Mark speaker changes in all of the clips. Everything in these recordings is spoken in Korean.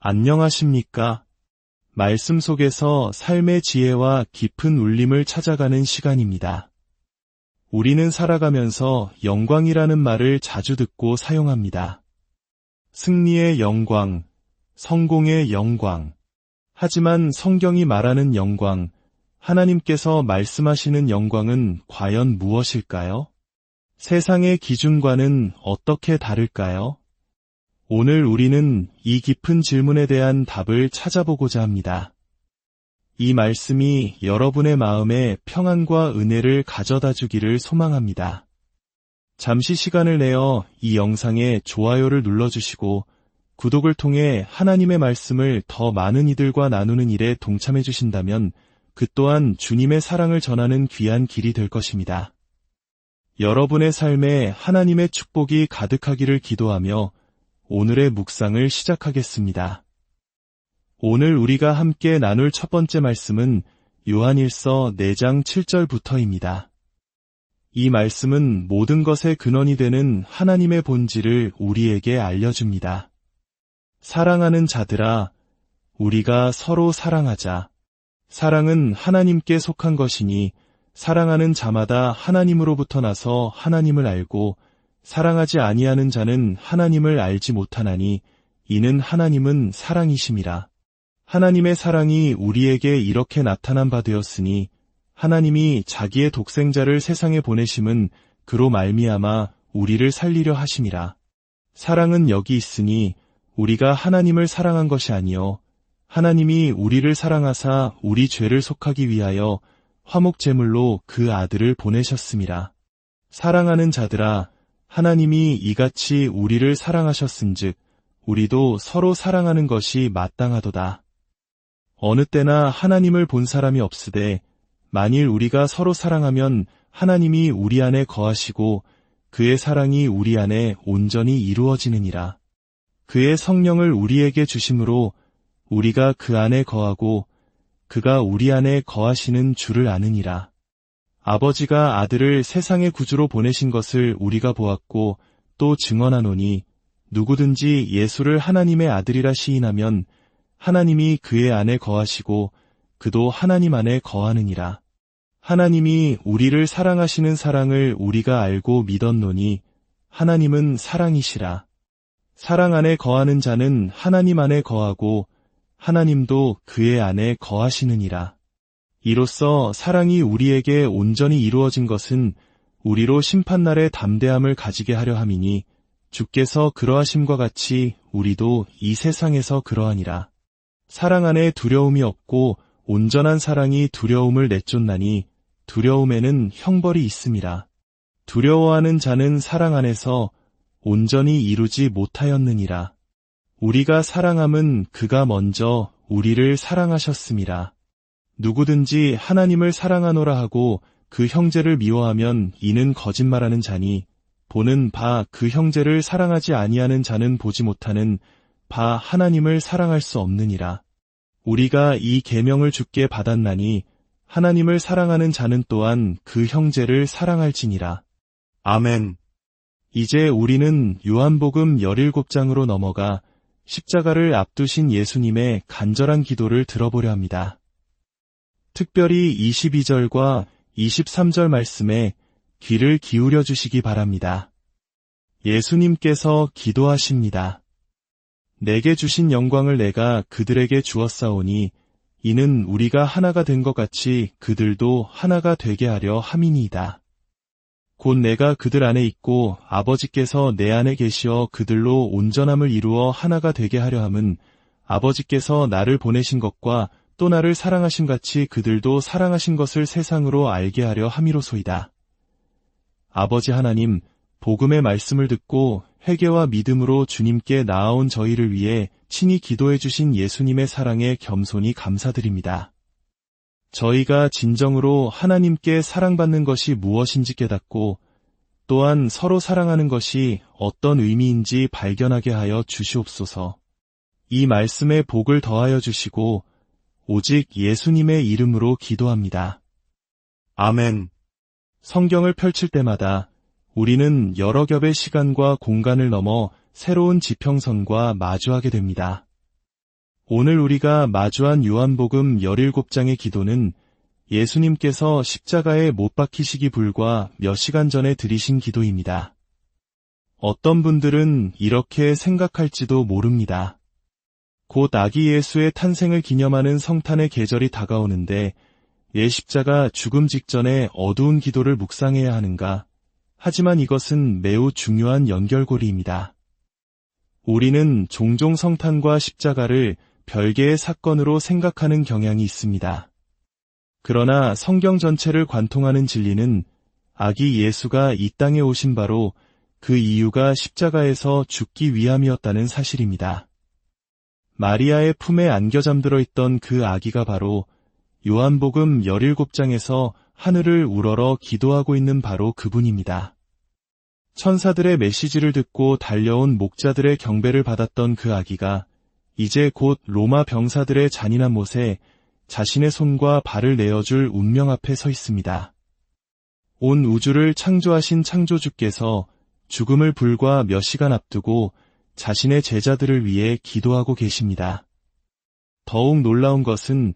Speaker 1: 안녕하십니까? 말씀 속에서 삶의 지혜와 깊은 울림을 찾아가는 시간입니다. 우리는 살아가면서 영광이라는 말을 자주 듣고 사용합니다. 승리의 영광, 성공의 영광. 하지만 성경이 말하는 영광, 하나님께서 말씀하시는 영광은 과연 무엇일까요? 세상의 기준과는 어떻게 다를까요? 오늘 우리는 이 깊은 질문에 대한 답을 찾아보고자 합니다. 이 말씀이 여러분의 마음에 평안과 은혜를 가져다 주기를 소망합니다. 잠시 시간을 내어 이 영상에 좋아요를 눌러주시고 구독을 통해 하나님의 말씀을 더 많은 이들과 나누는 일에 동참해 주신다면 그 또한 주님의 사랑을 전하는 귀한 길이 될 것입니다. 여러분의 삶에 하나님의 축복이 가득하기를 기도하며 오늘의 묵상을 시작하겠습니다. 오늘 우리가 함께 나눌 첫 번째 말씀은 요한일서 4장 7절부터입니다. 이 말씀은 모든 것의 근원이 되는 하나님의 본질을 우리에게 알려줍니다. 사랑하는 자들아, 우리가 서로 사랑하자. 사랑은 하나님께 속한 것이니 사랑하는 자마다 하나님으로부터 나서 하나님을 알고 사랑하지 아니하는 자는 하나님을 알지 못하나니 이는 하나님은 사랑이심이라. 하나님의 사랑이 우리에게 이렇게 나타난 바 되었으니 하나님이 자기의 독생자를 세상에 보내심은 그로 말미암아 우리를 살리려 하심이라. 사랑은 여기 있으니 우리가 하나님을 사랑한 것이 아니요 하나님이 우리를 사랑하사 우리 죄를 속하기 위하여 화목제물로 그 아들을 보내셨음이라. 사랑하는 자들아, 하나님이 이같이 우리를 사랑하셨은즉 우리도 서로 사랑하는 것이 마땅하도다. 어느 때나 하나님을 본 사람이 없으되 만일 우리가 서로 사랑하면 하나님이 우리 안에 거하시고 그의 사랑이 우리 안에 온전히 이루어지느니라. 그의 성령을 우리에게 주심으로 우리가 그 안에 거하고 그가 우리 안에 거하시는 줄을 아느니라. 아버지가 아들을 세상의 구주로 보내신 것을 우리가 보았고 또 증언하노니 누구든지 예수를 하나님의 아들이라 시인하면 하나님이 그의 안에 거하시고 그도 하나님 안에 거하느니라. 하나님이 우리를 사랑하시는 사랑을 우리가 알고 믿었노니 하나님은 사랑이시라. 사랑 안에 거하는 자는 하나님 안에 거하고 하나님도 그의 안에 거하시느니라. 이로써 사랑이 우리에게 온전히 이루어진 것은 우리로 심판날의 담대함을 가지게 하려 함이니 주께서 그러하심과 같이 우리도 이 세상에서 그러하니라. 사랑 안에 두려움이 없고 온전한 사랑이 두려움을 내쫓나니 두려움에는 형벌이 있음이라. 두려워하는 자는 사랑 안에서 온전히 이루지 못하였느니라. 우리가 사랑함은 그가 먼저 우리를 사랑하셨음이라. 누구든지 하나님을 사랑하노라 하고 그 형제를 미워하면 이는 거짓말하는 자니 보는 바 그 형제를 사랑하지 아니하는 자는 보지 못하는 바 하나님을 사랑할 수 없느니라. 우리가 이 계명을 주께 받았나니 하나님을 사랑하는 자는 또한 그 형제를 사랑할지니라. 아멘. 이제 우리는 요한복음 17장으로 넘어가 십자가를 앞두신 예수님의 간절한 기도를 들어보려 합니다. 특별히 22절과 23절 말씀에 귀를 기울여 주시기 바랍니다. 예수님께서 기도하십니다. 내게 주신 영광을 내가 그들에게 주었사오니 이는 우리가 하나가 된 것 같이 그들도 하나가 되게 하려 함이니이다. 곧 내가 그들 안에 있고 아버지께서 내 안에 계시어 그들로 온전함을 이루어 하나가 되게 하려 함은 아버지께서 나를 보내신 것과 또 나를 사랑하신 같이 그들도 사랑하신 것을 세상으로 알게 하려 함이로소이다. 아버지 하나님, 복음의 말씀을 듣고 회개와 믿음으로 주님께 나아온 저희를 위해 친히 기도해 주신 예수님의 사랑에 겸손히 감사드립니다. 저희가 진정으로 하나님께 사랑받는 것이 무엇인지 깨닫고 또한 서로 사랑하는 것이 어떤 의미인지 발견하게 하여 주시옵소서. 이 말씀에 복을 더하여 주시고 오직 예수님의 이름으로 기도합니다. 아멘. 성경을 펼칠 때마다 우리는 여러 겹의 시간과 공간을 넘어 새로운 지평선과 마주하게 됩니다. 오늘 우리가 마주한 요한복음 17장의 기도는 예수님께서 십자가에 못 박히시기 불과 몇 시간 전에 드리신 기도입니다. 어떤 분들은 이렇게 생각할지도 모릅니다. 곧 아기 예수의 탄생을 기념하는 성탄의 계절이 다가오는데 왜 십자가 죽음 직전에 어두운 기도를 묵상해야 하는가? 하지만 이것은 매우 중요한 연결고리입니다. 우리는 종종 성탄과 십자가를 별개의 사건으로 생각하는 경향이 있습니다. 그러나 성경 전체를 관통하는 진리는 아기 예수가 이 땅에 오신 바로 그 이유가 십자가에서 죽기 위함이었다는 사실입니다. 마리아의 품에 안겨 잠들어 있던 그 아기가 바로 요한복음 17장에서 하늘을 우러러 기도하고 있는 바로 그분입니다. 천사들의 메시지를 듣고 달려온 목자들의 경배를 받았던 그 아기가 이제 곧 로마 병사들의 잔인한 못에 자신의 손과 발을 내어줄 운명 앞에 서 있습니다. 온 우주를 창조하신 창조주께서 죽음을 불과 몇 시간 앞두고 자신의 제자들을 위해 기도하고 계십니다. 더욱 놀라운 것은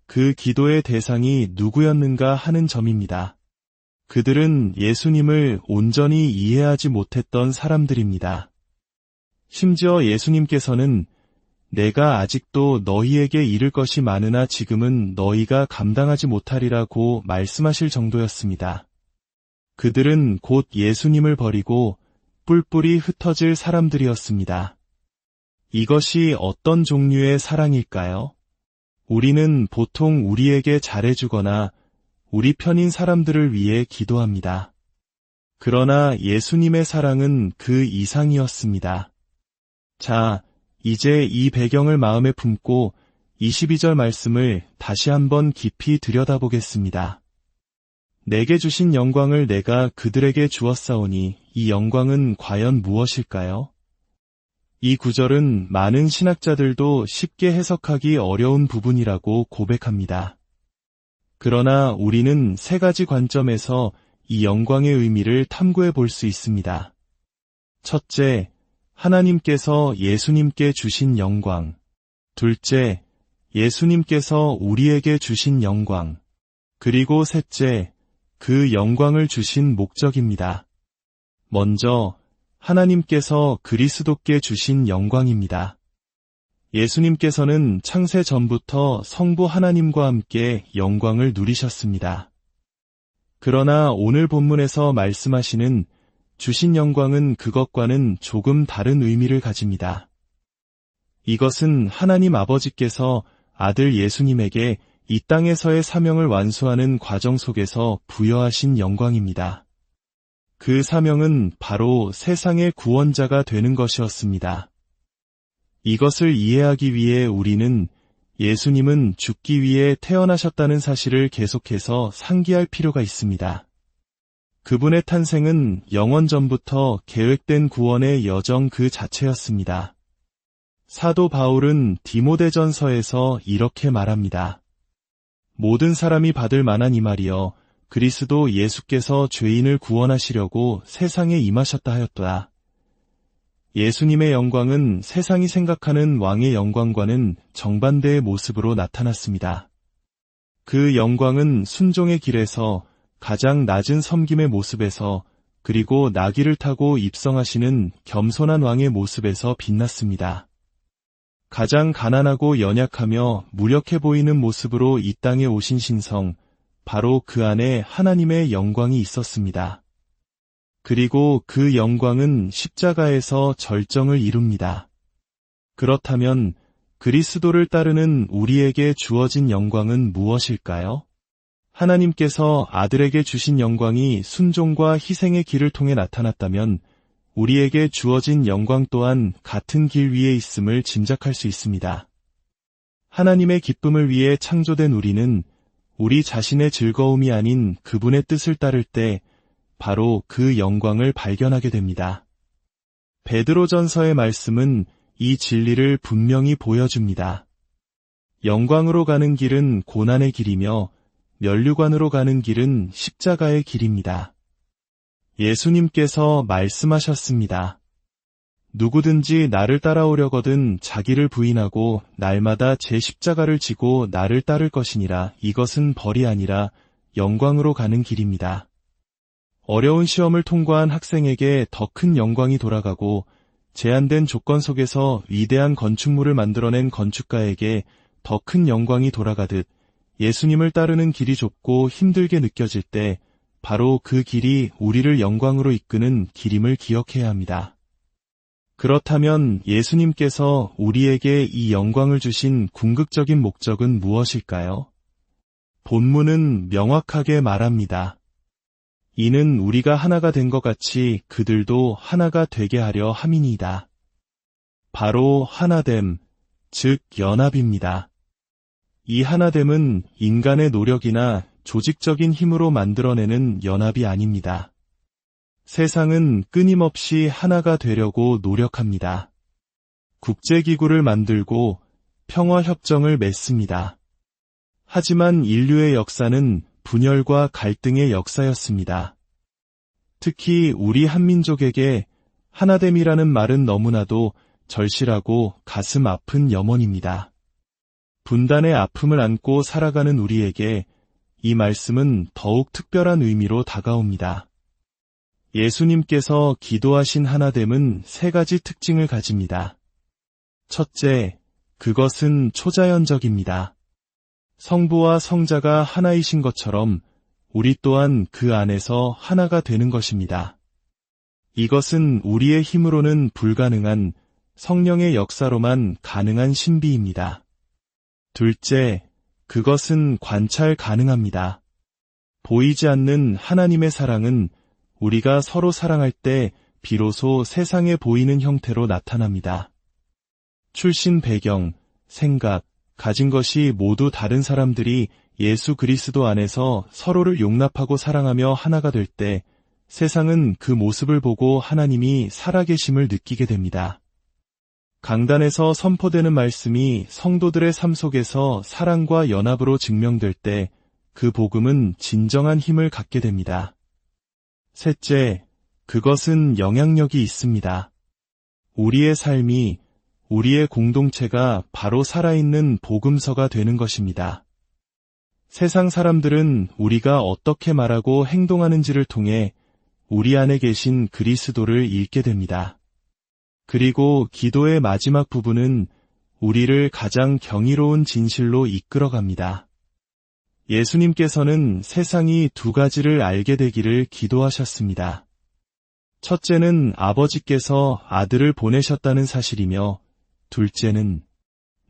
Speaker 1: 그 기도의 대상이 누구였는가 하는 점입니다. 그들은 예수님을 온전히 이해하지 못했던 사람들입니다. 심지어 예수님께서는 내가 아직도 너희에게 이를 것이 많으나 지금은 너희가 감당하지 못하리라고 말씀하실 정도였습니다. 그들은 곧 예수님을 버리고 뿔뿔이 흩어질 사람들이었습니다. 이것이 어떤 종류의 사랑일까요? 우리는 보통 우리에게 잘해주거나 우리 편인 사람들을 위해 기도합니다. 그러나 예수님의 사랑은 그 이상이었습니다. 자, 이제 이 배경을 마음에 품고 22절 말씀을 다시 한번 깊이 들여다보겠습니다. 내게 주신 영광을 내가 그들에게 주었사오니 이 영광은 과연 무엇일까요? 이 구절은 많은 신학자들도 쉽게 해석하기 어려운 부분이라고 고백합니다. 그러나 우리는 세 가지 관점에서 이 영광의 의미를 탐구해 볼 수 있습니다. 첫째, 하나님께서 예수님께 주신 영광. 둘째, 예수님께서 우리에게 주신 영광. 그리고 셋째, 그 영광을 주신 목적입니다. 먼저, 하나님께서 그리스도께 주신 영광입니다. 예수님께서는 창세 전부터 성부 하나님과 함께 영광을 누리셨습니다. 그러나 오늘 본문에서 말씀하시는 주신 영광은 그것과는 조금 다른 의미를 가집니다. 이것은 하나님 아버지께서 아들 예수님에게 이 땅에서의 사명을 완수하는 과정 속에서 부여하신 영광입니다. 그 사명은 바로 세상의 구원자가 되는 것이었습니다. 이것을 이해하기 위해 우리는 예수님은 죽기 위해 태어나셨다는 사실을 계속해서 상기할 필요가 있습니다. 그분의 탄생은 영원 전부터 계획된 구원의 여정 그 자체였습니다. 사도 바울은 디모데전서에서 이렇게 말합니다. 모든 사람이 받을 만한 이 말이여 그리스도 예수께서 죄인을 구원하시려고 세상에 임하셨다 하였도다. 예수님의 영광은 세상이 생각하는 왕의 영광과는 정반대의 모습으로 나타났습니다. 그 영광은 순종의 길에서 가장 낮은 섬김의 모습에서 그리고 나귀를 타고 입성하시는 겸손한 왕의 모습에서 빛났습니다. 가장 가난하고 연약하며 무력해 보이는 모습으로 이 땅에 오신 신성, 바로 그 안에 하나님의 영광이 있었습니다. 그리고 그 영광은 십자가에서 절정을 이룹니다. 그렇다면 그리스도를 따르는 우리에게 주어진 영광은 무엇일까요? 하나님께서 아들에게 주신 영광이 순종과 희생의 길을 통해 나타났다면 우리에게 주어진 영광 또한 같은 길 위에 있음을 짐작할 수 있습니다. 하나님의 기쁨을 위해 창조된 우리는 우리 자신의 즐거움이 아닌 그분의 뜻을 따를 때 바로 그 영광을 발견하게 됩니다. 베드로전서의 말씀은 이 진리를 분명히 보여줍니다. 영광으로 가는 길은 고난의 길이며 면류관으로 가는 길은 십자가의 길입니다. 예수님께서 말씀하셨습니다. 누구든지 나를 따라오려거든 자기를 부인하고 날마다 제 십자가를 지고 나를 따를 것이니라. 이것은 벌이 아니라 영광으로 가는 길입니다. 어려운 시험을 통과한 학생에게 더 큰 영광이 돌아가고 제한된 조건 속에서 위대한 건축물을 만들어낸 건축가에게 더 큰 영광이 돌아가듯 예수님을 따르는 길이 좁고 힘들게 느껴질 때 바로 그 길이 우리를 영광으로 이끄는 길임을 기억해야 합니다. 그렇다면 예수님께서 우리에게 이 영광을 주신 궁극적인 목적은 무엇일까요? 본문은 명확하게 말합니다. 이는 우리가 하나가 된 것 같이 그들도 하나가 되게 하려 함이니이다. 바로 하나됨, 즉 연합입니다. 이 하나됨은 인간의 노력이나 조직적인 힘으로 만들어내는 연합이 아닙니다. 세상은 끊임없이 하나가 되려고 노력합니다. 국제기구를 만들고 평화협정을 맺습니다. 하지만 인류의 역사는 분열과 갈등의 역사였습니다. 특히 우리 한민족에게 하나됨이라는 말은 너무나도 절실하고 가슴 아픈 염원입니다. 분단의 아픔을 안고 살아가는 우리에게 이 말씀은 더욱 특별한 의미로 다가옵니다. 예수님께서 기도하신 하나됨은 세 가지 특징을 가집니다. 첫째, 그것은 초자연적입니다. 성부와 성자가 하나이신 것처럼 우리 또한 그 안에서 하나가 되는 것입니다. 이것은 우리의 힘으로는 불가능한 성령의 역사로만 가능한 신비입니다. 둘째, 그것은 관찰 가능합니다. 보이지 않는 하나님의 사랑은 우리가 서로 사랑할 때 비로소 세상에 보이는 형태로 나타납니다. 출신 배경, 생각, 가진 것이 모두 다른 사람들이 예수 그리스도 안에서 서로를 용납하고 사랑하며 하나가 될 때 세상은 그 모습을 보고 하나님이 살아계심을 느끼게 됩니다. 강단에서 선포되는 말씀이 성도들의 삶 속에서 사랑과 연합으로 증명될 때 그 복음은 진정한 힘을 갖게 됩니다. 셋째, 그것은 영향력이 있습니다. 우리의 삶이, 우리의 공동체가 바로 살아있는 복음서가 되는 것입니다. 세상 사람들은 우리가 어떻게 말하고 행동하는지를 통해 우리 안에 계신 그리스도를 읽게 됩니다. 그리고 기도의 마지막 부분은 우리를 가장 경이로운 진실로 이끌어갑니다. 예수님께서는 세상이 두 가지를 알게 되기를 기도하셨습니다. 첫째는 아버지께서 아들을 보내셨다는 사실이며 둘째는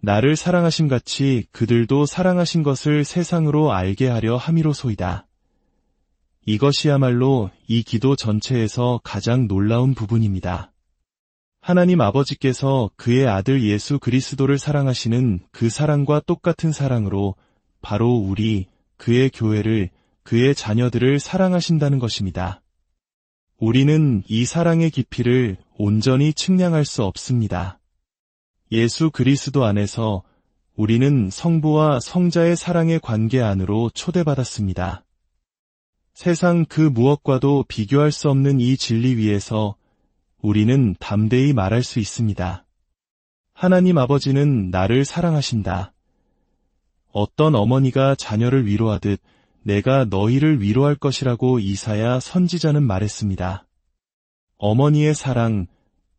Speaker 1: 나를 사랑하심 같이 그들도 사랑하신 것을 세상으로 알게 하려 함이로소이다. 이것이야말로 이 기도 전체에서 가장 놀라운 부분입니다. 하나님 아버지께서 그의 아들 예수 그리스도를 사랑하시는 그 사랑과 똑같은 사랑으로 바로 우리, 그의 교회를, 그의 자녀들을 사랑하신다는 것입니다. 우리는 이 사랑의 깊이를 온전히 측량할 수 없습니다. 예수 그리스도 안에서 우리는 성부와 성자의 사랑의 관계 안으로 초대받았습니다. 세상 그 무엇과도 비교할 수 없는 이 진리 위에서 우리는 담대히 말할 수 있습니다. 하나님 아버지는 나를 사랑하신다. 어떤 어머니가 자녀를 위로하듯 내가 너희를 위로할 것이라고 이사야 선지자는 말했습니다. 어머니의 사랑,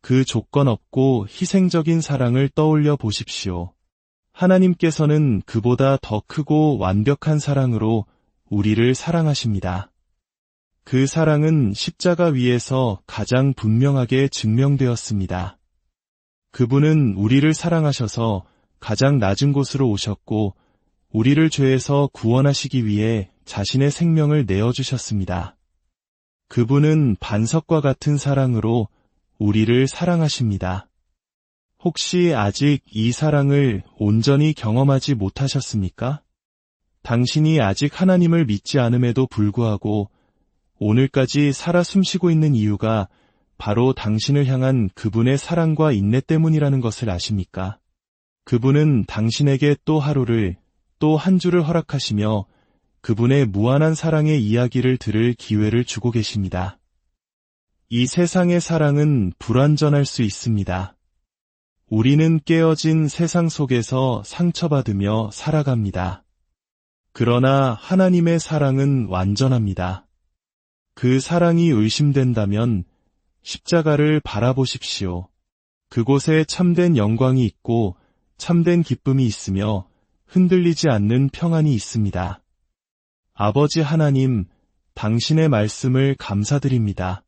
Speaker 1: 그 조건 없고 희생적인 사랑을 떠올려 보십시오. 하나님께서는 그보다 더 크고 완벽한 사랑으로 우리를 사랑하십니다. 그 사랑은 십자가 위에서 가장 분명하게 증명되었습니다. 그분은 우리를 사랑하셔서 가장 낮은 곳으로 오셨고 우리를 죄에서 구원하시기 위해 자신의 생명을 내어주셨습니다. 그분은 반석과 같은 사랑으로 우리를 사랑하십니다. 혹시 아직 이 사랑을 온전히 경험하지 못하셨습니까? 당신이 아직 하나님을 믿지 않음에도 불구하고 오늘까지 살아 숨쉬고 있는 이유가 바로 당신을 향한 그분의 사랑과 인내 때문이라는 것을 아십니까? 그분은 당신에게 또 하루를, 또 한 주를 허락하시며 그분의 무한한 사랑의 이야기를 들을 기회를 주고 계십니다. 이 세상의 사랑은 불완전할 수 있습니다. 우리는 깨어진 세상 속에서 상처받으며 살아갑니다. 그러나 하나님의 사랑은 완전합니다. 그 사랑이 의심된다면 십자가를 바라보십시오. 그곳에 참된 영광이 있고 참된 기쁨이 있으며 흔들리지 않는 평안이 있습니다. 아버지 하나님, 당신의 말씀을 감사드립니다.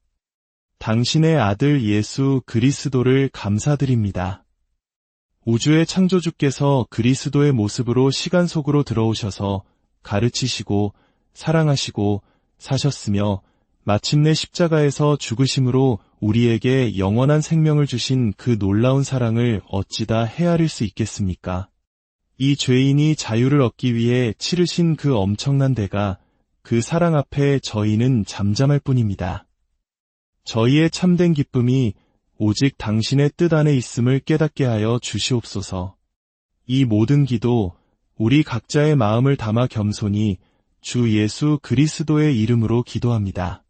Speaker 1: 당신의 아들 예수 그리스도를 감사드립니다. 우주의 창조주께서 그리스도의 모습으로 시간 속으로 들어오셔서 가르치시고 사랑하시고 사셨으며 마침내 십자가에서 죽으심으로 우리에게 영원한 생명을 주신 그 놀라운 사랑을 어찌다 헤아릴 수 있겠습니까? 이 죄인이 자유를 얻기 위해 치르신 그 엄청난 대가, 그 사랑 앞에 저희는 잠잠할 뿐입니다. 저희의 참된 기쁨이 오직 당신의 뜻 안에 있음을 깨닫게 하여 주시옵소서. 이 모든 기도 우리 각자의 마음을 담아 겸손히 주 예수 그리스도의 이름으로 기도합니다.